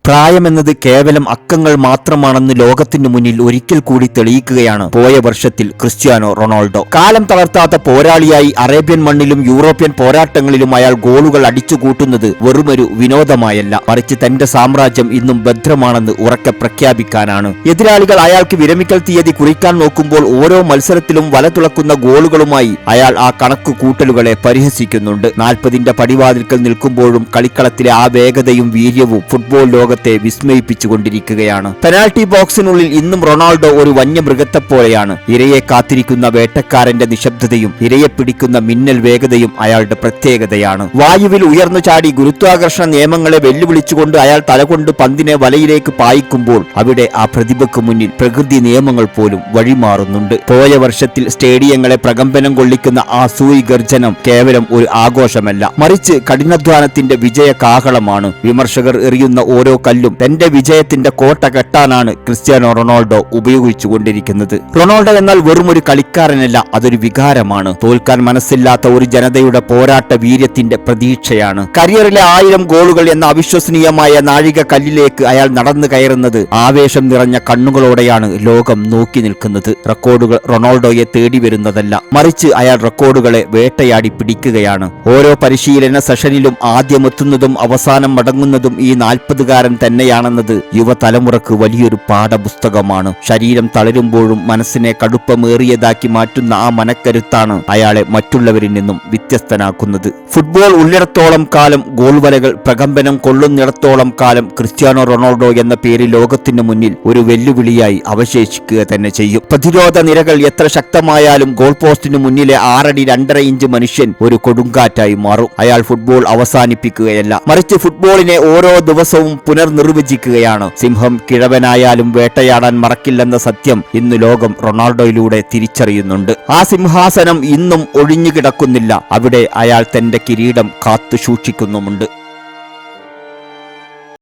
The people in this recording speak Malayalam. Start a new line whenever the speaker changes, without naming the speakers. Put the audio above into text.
പ്രായമെന്നത് കേവലം അക്കങ്ങൾ മാത്രമാണെന്ന് ലോകത്തിനു മുന്നിൽ ഒരിക്കൽ കൂടി തെളിയിക്കുകയാണ് പോയ വർഷത്തിൽ ക്രിസ്ത്യാനോ റൊണാൾഡോ. കാലം തളർത്താത്ത പോരാളിയായി അറേബ്യൻ മണ്ണിലും യൂറോപ്യൻ പോരാട്ടങ്ങളിലും അയാൾ ഗോളുകൾ അടിച്ചുകൂട്ടുന്നത് വെറുമൊരു വിനോദമായല്ല, മറിച്ച് തന്റെ സാമ്രാജ്യം ഇന്നും ഭദ്രമാണെന്ന് ഉറക്കെ പ്രഖ്യാപിക്കാനാണ്. എതിരാളികൾ അയാൾക്ക് വിരമിക്കൽ തീയതി കുറിക്കാൻ നോക്കുമ്പോൾ ഓരോ മത്സരത്തിലും വല തുളക്കുന്ന ഗോളുകളുമായി അയാൾ ആ കണക്കു കൂട്ടലുകളെ പരിഹസിക്കുന്നുണ്ട്. 40ന്റെ പടിവാതിൽക്കൽ നിൽക്കുമ്പോഴും കളിക്കളത്തിലെ ആ വേഗതയും വീര്യവും ഫുട്ബോൾ ലോകത്തെ വിസ്മയിപ്പിച്ചുകൊണ്ടിരിക്കുകയാണ്. പെനാൽറ്റി ബോക്സിനുള്ളിൽ ഇന്നും റൊണാൾഡോ ഒരു വന്യമൃഗത്തെപ്പോലെയാണ്. ഇരയെ കാത്തിരിക്കുന്ന വേട്ടക്കാരന്റെ നിശബ്ദതയും ഇരയെ പിടിക്കുന്ന മിന്നൽ വേഗതയും അയാളുടെ പ്രത്യേകതയാണ്. വായുവിൽ ഉയർന്നു ചാടി ഗുരുത്വാകർഷണ നിയമങ്ങളെ വെല്ലുവിളിച്ചുകൊണ്ട് അയാൾ തലകൊണ്ട് പന്തിനെ വലയിലേക്ക് പായിക്കുമ്പോൾ അവിടെ ആ പ്രതിഭയ്ക്ക് മുന്നിൽ പ്രകൃതി നിയമങ്ങൾ പോലും വഴിമാറുന്നുണ്ട്. പോയ വർഷത്തിൽ സ്റ്റേഡിയങ്ങളെ പ്രകമ്പനം കൊള്ളിക്കുന്ന ആ സൂയി ഗർജനം കേവലം ഒരു ആഘോഷമല്ല, മറിച്ച് കഠിനാധ്വാനത്തിന്റെ വിജയ കാഹളമാണ്. വിമർശകർ എറിയുന്ന ഓരോ കല്ലും തന്റെ വിജയത്തിന്റെ കോട്ട കെട്ടാനാണ് ക്രിസ്ത്യാനോ റൊണാൾഡോ ഉപയോഗിച്ചുകൊണ്ടിരിക്കുന്നത്. റൊണാൾഡോ എന്നാൽ വെറും ഒരു കളിക്കാരനല്ല, അതൊരു വികാരമാണ്. തോൽക്കാൻ മനസ്സില്ലാത്ത ഒരു ജനതയുടെ പോരാട്ട വീര്യത്തിന്റെ പ്രതീക്ഷയാണ്. കരിയറിലെ 1000 ഗോളുകൾ എന്ന അവിശ്വസനീയമായ നാഴിക കല്ലിലേക്ക് അയാൾ നടന്നു കയറുന്നത് ആവേശം നിറഞ്ഞ കണ്ണുകളോടെയാണ് ലോകം നോക്കി നിൽക്കുന്നത്. റെക്കോർഡുകൾ റൊണാൾഡോയെ തേടി വരുന്നതല്ല, മറിച്ച് അയാൾ റെക്കോർഡുകളെ വേട്ടയാടി പിടിക്കുകയാണ്. ഓരോ പരിശീലന സെഷനിലും ആദ്യമെത്തുന്നതും അവസാനം മടങ്ങുന്നതും ഈ 40കാരൻ തന്നെയാണെന്നത് യുവതലമുറക്ക് വലിയൊരു പാഠപുസ്തകമാണ്. ശരീരം തളരുമ്പോഴും മനസ്സിനെ കടുപ്പമേറിയതാക്കി മാറ്റുന്ന ആ മനക്കരുത്താണ് അയാളെ മറ്റുള്ളവരിൽ നിന്നും വ്യത്യസ്തനാക്കുന്നത്. ഫുട്ബോൾ ഉള്ളിടത്തോളം കാലം, ഗോൾ വലകൾ പ്രകമ്പനം കൊള്ളുന്നിടത്തോളം കാലം ക്രിസ്ത്യാനോ റൊണാൾഡോ എന്ന പേര് ലോകത്തിന് മുന്നിൽ ഒരു വെല്ലുവിളിയായി അവശേഷിക്കുക തന്നെ ചെയ്യും. പ്രതിരോധ നിരകൾ എത്ര ശക്തമായാലും ഗോൾ പോസ്റ്റിന് മുന്നിലെ 6 അടി 2.5 ഇഞ്ച് മനുഷ്യൻ ഒരു കൊടുങ്കാറ്റായി മാറും. അയാൾ ഫുട്ബോൾ അവസാനിപ്പിക്കുകയല്ല, മറിച്ച് ഫുട്ബോളിനെ ഓരോ ദിവസവും പുനർനിർവചിക്കുകയാണ്. സിംഹം കിഴവനായാലും വേട്ടയാടാൻ മറക്കില്ലെന്ന സത്യം ഇന്ന് ലോകം റൊണാൾഡോയിലൂടെ തിരിച്ചറിയുന്നുണ്ട്. ആ സിംഹാസനം ഇന്നും ഒഴിഞ്ഞു കിടക്കുന്നില്ല, അവിടെ അയാൾ തന്റെ കിരീടം കാത്തു സൂക്ഷിക്കുന്നുമുണ്ട്.